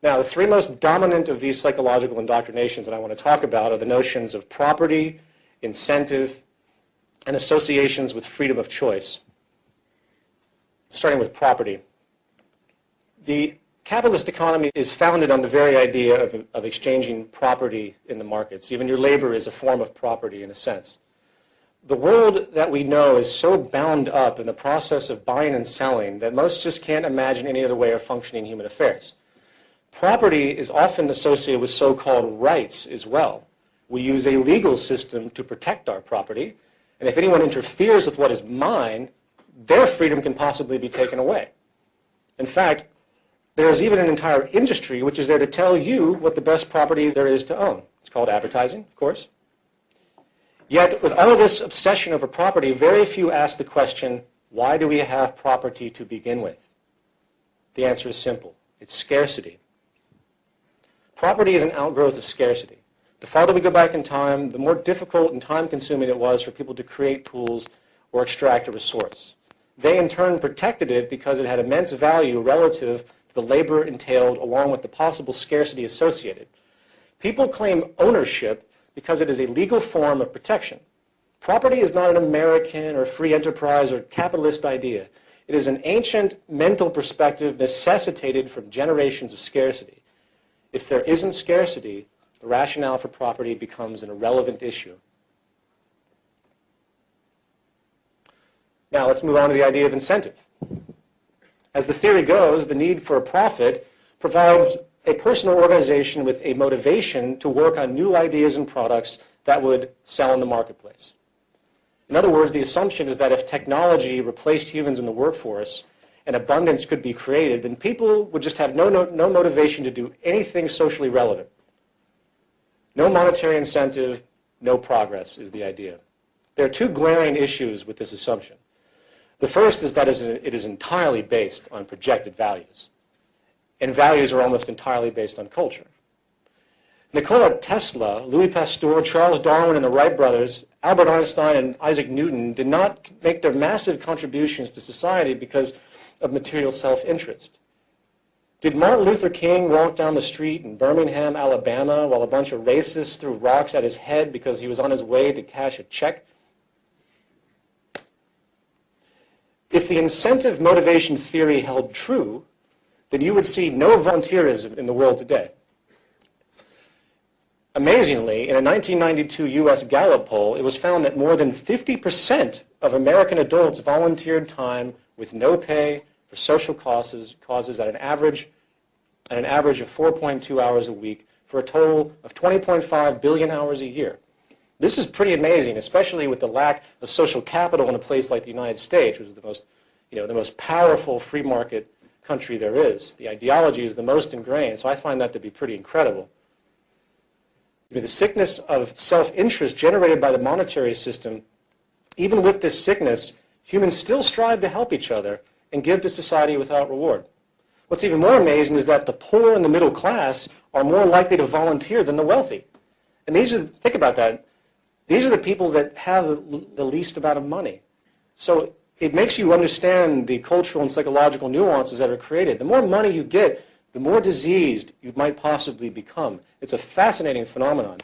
Now, the three most dominant of these psychological indoctrinations that I want to talk about are the notions of property, incentive, and associations with freedom of choice. Starting with property. The capitalist economy is founded on the very idea of exchanging property in the markets. Even your labor is a form of property in a sense. The world that we know is so bound up in the process of buying and selling that most just can't imagine any other way of functioning human affairs. Property is often associated with so-called rights as well. We use a legal system to protect our property, and if anyone interferes with what is mine, their freedom can possibly be taken away. In fact, there is even an entire industry which is there to tell you what the best property there is to own. It's called advertising, of course. Yet, with all of this obsession over property, very few ask the question, why do we have property to begin with? The answer is simple. It's scarcity. Property is an outgrowth of scarcity. The farther we go back in time, the more difficult and time-consuming it was for people to create tools or extract a resource. They, in turn, protected it because it had immense value relative to the labor entailed along with the possible scarcity associated. People claim ownership because it is a legal form of protection. Property is not an American or free enterprise or capitalist idea. It is an ancient mental perspective necessitated from generations of scarcity. If there isn't scarcity, the rationale for property becomes an irrelevant issue. Now let's move on to the idea of incentive. As the theory goes, the need for a profit provides a personal organization with a motivation to work on new ideas and products that would sell in the marketplace. In other words, the assumption is that if technology replaced humans in the workforce and abundance could be created, then people would just have no motivation to do anything socially relevant. No monetary incentive, no progress is the idea. There are two glaring issues with this assumption. The first is that it is entirely based on projected values. And values are almost entirely based on culture. Nikola Tesla, Louis Pasteur, Charles Darwin, and the Wright brothers, Albert Einstein, and Isaac Newton did not make their massive contributions to society because of material self-interest. Did Martin Luther King walk down the street in Birmingham, Alabama, while a bunch of racists threw rocks at his head because he was on his way to cash a check? If the incentive motivation theory held true, then you would see no volunteerism in the world today. Amazingly, in a 1992 U.S. Gallup poll, it was found that more than 50% of American adults volunteered time with no pay for social causes at an average of 4.2 hours a week for a total of 20.5 billion hours a year. This is pretty amazing, especially with the lack of social capital in a place like the United States, which is the most powerful free market country there is. The ideology is the most ingrained, so I find that to be pretty incredible. The sickness of self-interest generated by the monetary system, even with this sickness, humans still strive to help each other and give to society without reward. What's even more amazing is that the poor and the middle class are more likely to volunteer than the wealthy. And think about that, these are the people that have the least amount of money. So it makes you understand the cultural and psychological nuances that are created. The more money you get, the more diseased you might possibly become. It's a fascinating phenomenon.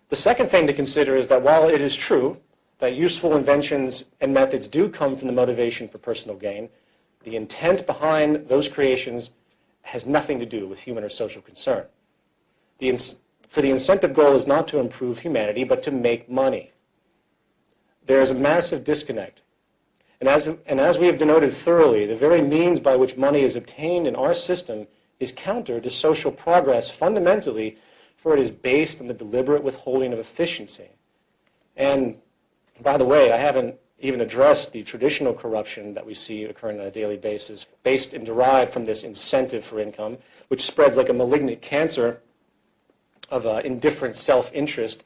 The second thing to consider is that while it is true that useful inventions and methods do come from the motivation for personal gain, the intent behind those creations has nothing to do with human or social concern. For the incentive goal is not to improve humanity, but to make money. There is a massive disconnect. And as we have denoted thoroughly, the very means by which money is obtained in our system is counter to social progress fundamentally, for it is based on the deliberate withholding of efficiency. And by the way, I haven't even addressed the traditional corruption that we see occurring on a daily basis, based and derived from this incentive for income, which spreads like a malignant cancer of indifferent self-interest,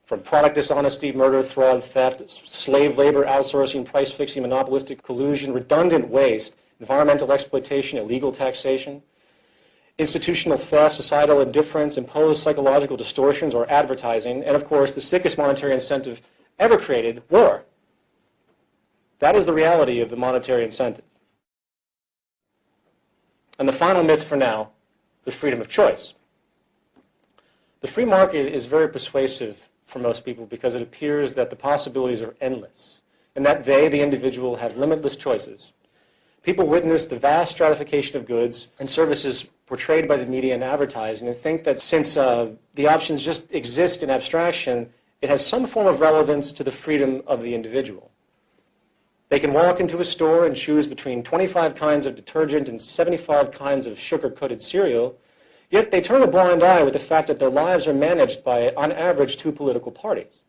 from product dishonesty, murder, fraud, theft, slave labor, outsourcing, price fixing, monopolistic collusion, redundant waste, environmental exploitation, illegal taxation, institutional theft, societal indifference, imposed psychological distortions, or advertising, and of course the sickest monetary incentive ever created, war. That is the reality of the monetary incentive. And the final myth for now, the freedom of choice. The free market is very persuasive for most people because it appears that the possibilities are endless and that they, the individual, have limitless choices. People witness the vast stratification of goods and services portrayed by the media and advertising and think that since the options just exist in abstraction, it has some form of relevance to the freedom of the individual. They can walk into a store and choose between 25 kinds of detergent and 75 kinds of sugar-coated cereal, yet they turn a blind eye with the fact that their lives are managed by, on average, 2 political parties.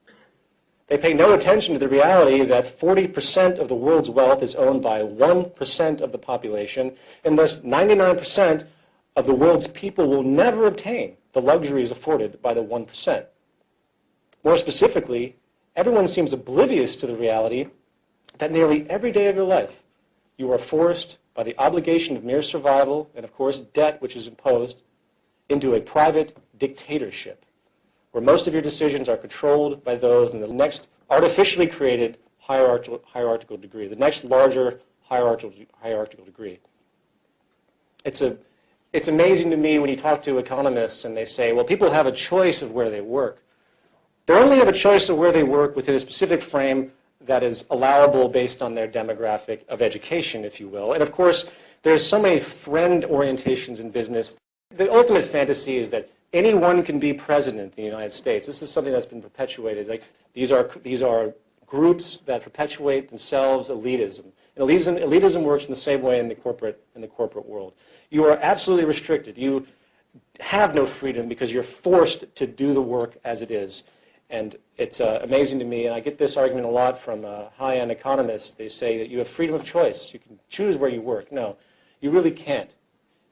They pay no attention to the reality that 40% of the world's wealth is owned by 1% of the population, and thus 99% of the world's people will never obtain the luxuries afforded by the 1%. More specifically, everyone seems oblivious to the reality that nearly every day of your life you are forced by the obligation of mere survival and, of course, debt which is imposed into a private dictatorship where most of your decisions are controlled by those in the next artificially created hierarchical degree, the next larger hierarchical degree. It's amazing to me when you talk to economists and they say, well, people have a choice of where they work. They only have a choice of where they work within a specific frame that is allowable based on their demographic of education, if you will. And of course, there's so many friend orientations in business. The ultimate fantasy is that anyone can be president in the United States. This is something that's been perpetuated. Like, these are groups that perpetuate themselves elitism. And elitism works in the same way in the corporate world. You are absolutely restricted. You have no freedom because you're forced to do the work as it is. And it's amazing to me, and I get this argument a lot from high-end economists. They say that you have freedom of choice. You can choose where you work. No, you really can't.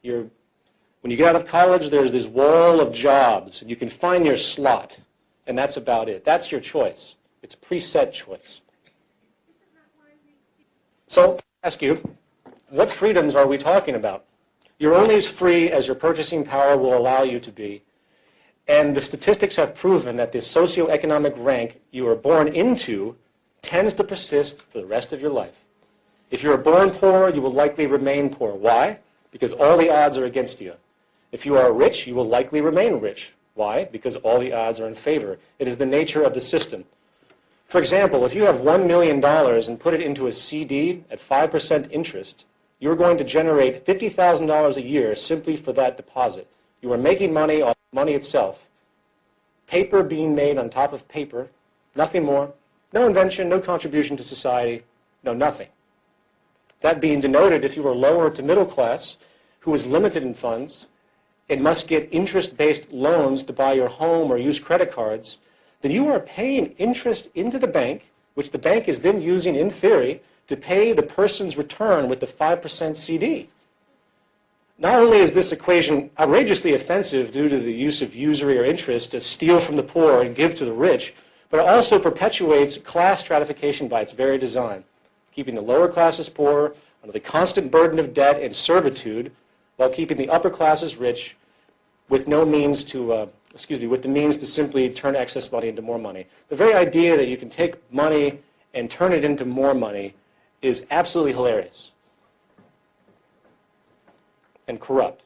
When you get out of college, there's this wall of jobs, and you can find your slot, and that's about it. That's your choice. It's a preset choice. So, I ask you, what freedoms are we talking about? You're only as free as your purchasing power will allow you to be. And the statistics have proven that the socioeconomic rank you are born into tends to persist for the rest of your life. If you are born poor, you will likely remain poor. Why? Because all the odds are against you. If you are rich, you will likely remain rich. Why? Because all the odds are in favor. It is the nature of the system. For example, if you have $1 million and put it into a CD at 5% interest, you're going to generate $50,000 a year simply for that deposit. You are making money off money itself. Paper being made on top of paper, nothing more. No invention, no contribution to society, no nothing. That being denoted, if you are lower to middle class, who is limited in funds, and must get interest-based loans to buy your home or use credit cards, then you are paying interest into the bank, which the bank is then using, in theory, to pay the person's return with the 5% CD. Not only is this equation outrageously offensive due to the use of usury or interest to steal from the poor and give to the rich, but it also perpetuates class stratification by its very design, keeping the lower classes poor under the constant burden of debt and servitude, while keeping the upper classes rich with no means to, with the means to simply turn excess money into more money. The very idea that you can take money and turn it into more money is absolutely hilarious and corrupt.